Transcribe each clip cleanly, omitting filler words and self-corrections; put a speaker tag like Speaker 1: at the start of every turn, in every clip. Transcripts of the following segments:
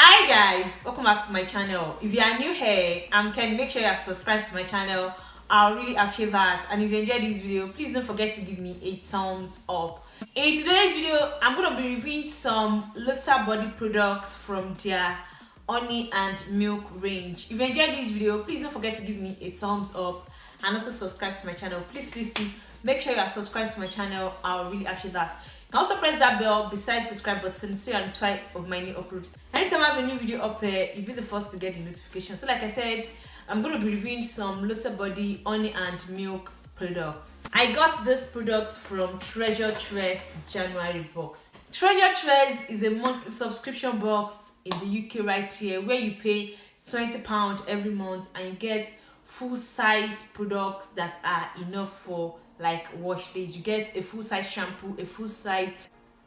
Speaker 1: Hi guys, welcome back to my channel. If you are new here, can make sure you are subscribed to my channel. I'll really appreciate that. And if you enjoyed this video, please don't forget to give me a thumbs up. In today's video, I'm gonna be reviewing some Lottabody products from their honey and milk range. If you enjoyed this video, please don't forget to give me a thumbs up and also subscribe to my channel. Please make sure you are subscribed to my channel. I'll really appreciate that. You can also press that bell beside the subscribe button so you're notified of my new uploads. Anytime I have a new video up here, you'll be the first to get the notification. So like I said, I'm going to be reviewing some Lottabody honey and milk products. I got these products from Treasuretress January box. Treasuretress is a monthly subscription box in the UK right here where you pay £20 every month and you get full-size products that are enough for like wash days. You get a full-size shampoo, a full-size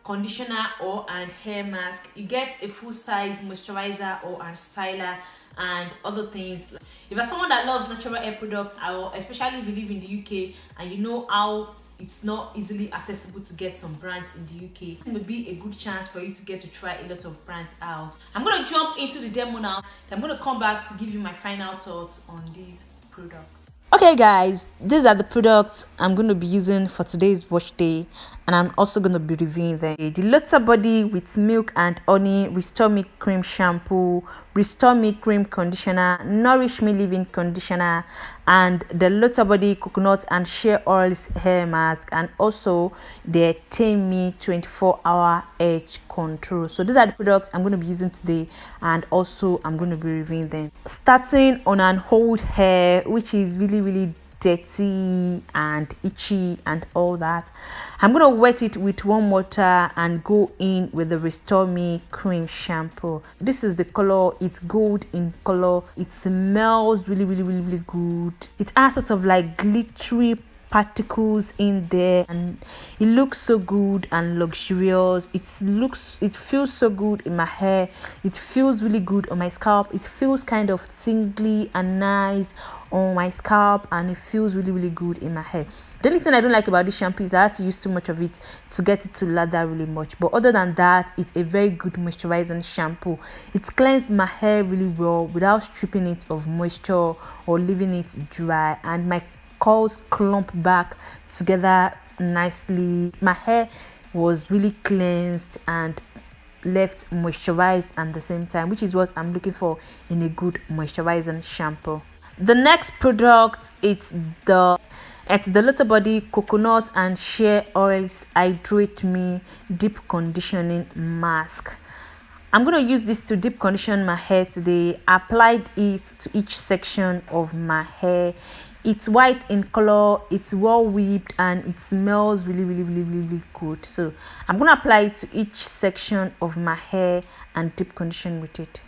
Speaker 1: conditioner or and hair mask, you get a full-size moisturizer or and styler and other things. If you're someone that loves natural hair products, or especially if you live in the UK and you know how it's not easily accessible to get some brands in the UK, it would be a good chance for you to get to try a lot of brands out. I'm going to jump into the demo now. I'm going to come back to give you my final thoughts on these products.
Speaker 2: Okay guys, these are the products I'm going to be using for today's wash day, and I'm also going to be reviewing them. The Lottabody with milk and honey restore me cream shampoo, restore me cream conditioner, nourish me leave-in conditioner, and the Lottabody coconut and shea oils hair mask, and also the Tame 24-hour edge control. So these are the products I'm going to be using today, and also I'm going to be reviewing them. Starting on an old hair which is really dirty and itchy and all that, I'm gonna wet it with warm water and go in with the Restore Me cream shampoo. This is the color, it's gold in color. It smells really good. It has sort of like glittery particles in there and it looks so good and luxurious. It feels so good in my hair. It feels really good on my scalp. It feels kind of tingly and nice on my scalp, and it feels really good in my hair. The only thing I don't like about this shampoo is that I had to use too much of it to get it to lather really much, but other than that, it's a very good moisturizing shampoo. It cleansed my hair really well without stripping it of moisture or leaving it dry, and my curls clump back together nicely. My hair was really cleansed and left moisturized at the same time, which is what I'm looking for in a good moisturizing shampoo. The next product it's the Lottabody coconut and shea oils Hydrate Me deep conditioning mask. I'm going to use this to deep condition my hair today. I applied it to each section of my hair. It's white in color, it's well whipped, and it smells really good. So I'm going to apply it to each section of my hair and deep condition with it.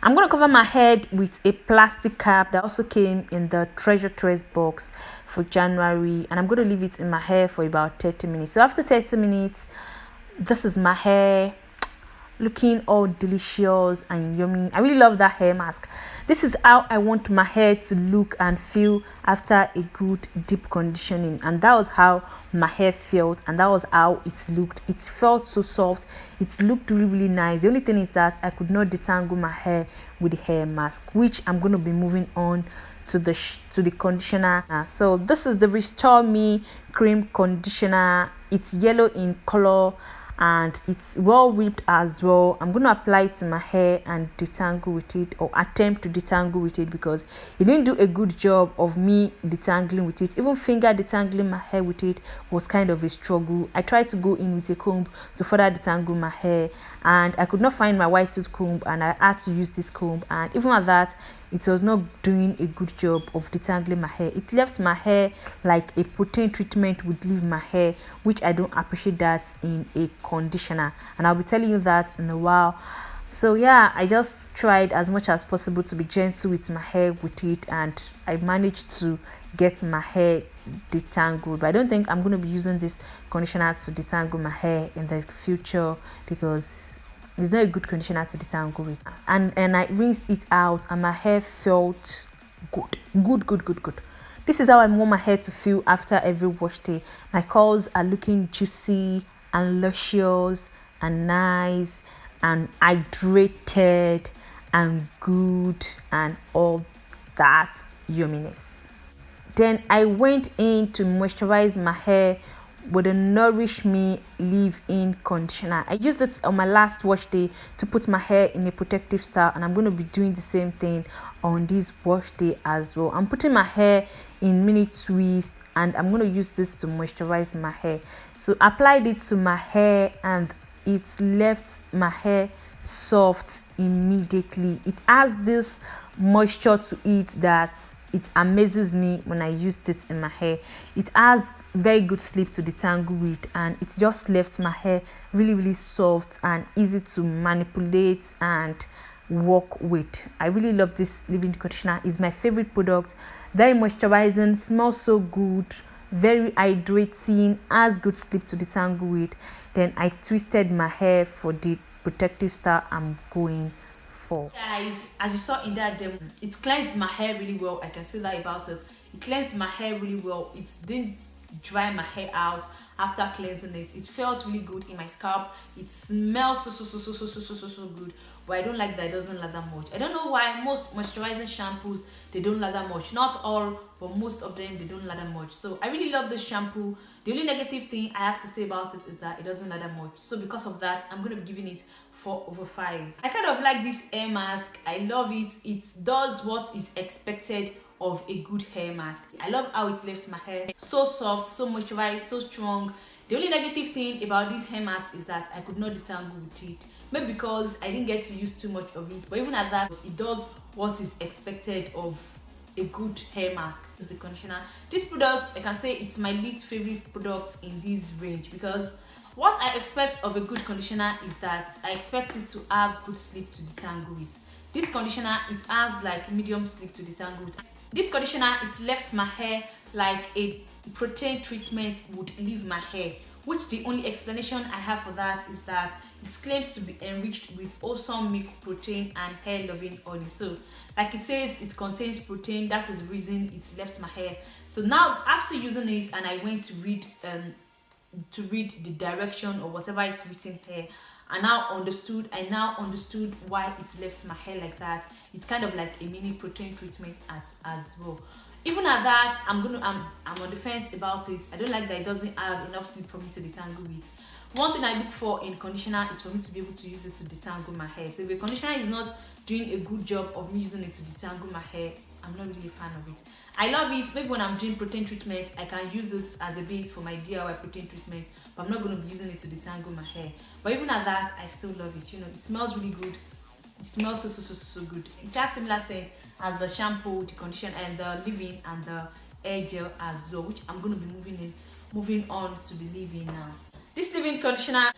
Speaker 2: I'm going to cover my head with a plastic cap that also came in the Treasuretress box for January, and I'm going to leave it in my hair for about 30 minutes. So after 30 minutes, this is my hair looking all delicious and yummy. I really love that hair mask. This is how I want my hair to look and feel after a good deep conditioning, and that was how my hair felt, and that was how it looked. It felt so soft, it looked really nice. The only thing is that I could not detangle my hair with the hair mask, which I'm going to be moving on to the conditioner. So this is the Restore Me cream conditioner. It's yellow in color and it's well whipped as well. I'm going to apply it to my hair and detangle with it, or attempt to detangle with it, because it didn't do a good job of me detangling with it. Even finger detangling my hair with it was kind of a struggle. I tried to go in with a comb to further detangle my hair, and I could not find my white tooth comb, and I had to use this comb, and even at that, it was not doing a good job of detangling my hair. It left my hair like a protein treatment would leave my hair, which I don't appreciate that in a conditioner, and I'll be telling you that in a while. So yeah, I just tried as much as possible to be gentle with my hair with it, and I managed to get my hair detangled. But I don't think I'm going to be using this conditioner to detangle my hair in the future, because it's not a good conditioner to detangle with. And I rinsed it out and my hair felt good. This is how I want my hair to feel after every wash day. My curls are looking juicy and luscious and nice and hydrated and good and all that yumminess. Then I went in to moisturize my hair with a Nourish Me leave-in conditioner. I used it on my last wash day to put my hair in a protective style, and I'm going to be doing the same thing on this wash day as well. I'm putting my hair in mini twists, and I'm going to use this to moisturize my hair. So applied it to my hair, and it left my hair soft immediately. It has this moisture to it that it amazes me when I used it in my hair. It has very good sleep to detangle with, and it just left my hair really soft and easy to manipulate and work with. I really love this leave-in conditioner. It's my favorite product. Very moisturizing, smells so good, very hydrating, has good sleep to detangle with. Then I twisted my hair for the protective style I'm going for.
Speaker 1: Guys, as you saw in that demo, it cleansed my hair really well. I can say that about it. It cleansed my hair really well. It didn't dry my hair out after cleansing it. It felt really good in my scalp. It smells so good, but I don't like that it doesn't lather much. I don't know why most moisturizing shampoos, they don't lather much. Not all, but most of them, they don't lather much. So I really love this shampoo. The only negative thing I have to say about it is that it doesn't lather much. So because of that, I'm going to be giving it 4/5. I kind of like this hair mask. I love it. It does what is expected of a good hair mask. I love how it leaves my hair so soft, so moisturized, so strong. The only negative thing about this hair mask is that I could not detangle with it. Maybe because I didn't get to use too much of it, but even at that, it does what is expected of a good hair mask. This is the conditioner. This product, I can say it's my least favorite product in this range, because what I expect of a good conditioner is that I expect it to have good sleep to detangle with. This conditioner, it has like medium sleep to detangle with. This conditioner, it left my hair like a protein treatment would leave my hair, which the only explanation I have for that is that it claims to be enriched with awesome milk protein and hair loving honey. So like it says, it contains protein. That is the reason it left my hair. So now after using it, and I went to read the direction or whatever it's written here, I now understood why it left my hair like that. It's kind of like a mini protein treatment as well. Even at that, I'm on the fence about it. I don't like that it doesn't have enough sleep for me to detangle with. One thing I look for in conditioner is for me to be able to use it to detangle my hair. So if a conditioner is not doing a good job of me using it to detangle my hair, I'm not really a fan of it. I love it. Maybe when I'm doing protein treatment, I can use it as a base for my DIY protein treatment, but I'm not going to be using it to detangle my hair. But even at that, I still love it. You know, it smells really good. It smells so good. It has similar scent as the shampoo, the conditioner, and the leave-in and the hair gel as well, which I'm going to be moving on to the leave-in now. This leave-in conditioner,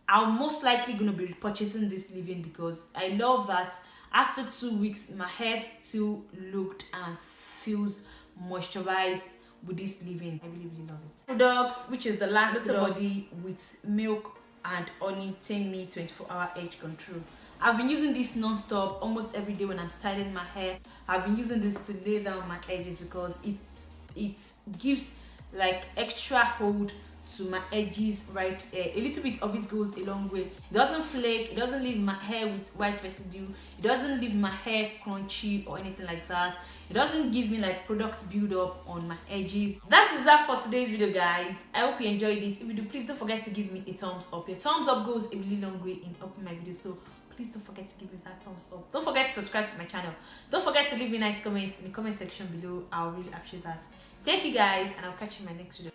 Speaker 1: I'm most likely going to be purchasing this leave-in because I love that after 2 weeks, my hair still looked and feels moisturized with this leave-in. I really love it. Products, which is the last Lottabody with milk and honey Tame 24-hour edge control. I've been using this non-stop almost every day when I'm styling my hair. I've been using this to lay down my edges because it gives like extra hold to my edges right here. A little bit of it goes a long way. It doesn't flake, it doesn't leave my hair with white residue, it doesn't leave my hair crunchy or anything like that. It doesn't give me like product build up on my edges. That is that for today's video, guys. I hope you enjoyed it. If you do, please don't forget to give me a thumbs up. Your thumbs up goes a really long way in helping my video, so please don't forget to give me that thumbs up. Don't forget to subscribe to my channel. Don't forget to leave me nice comments in the comment section below. I'll really appreciate that. Thank you guys, and I'll catch you in my next video.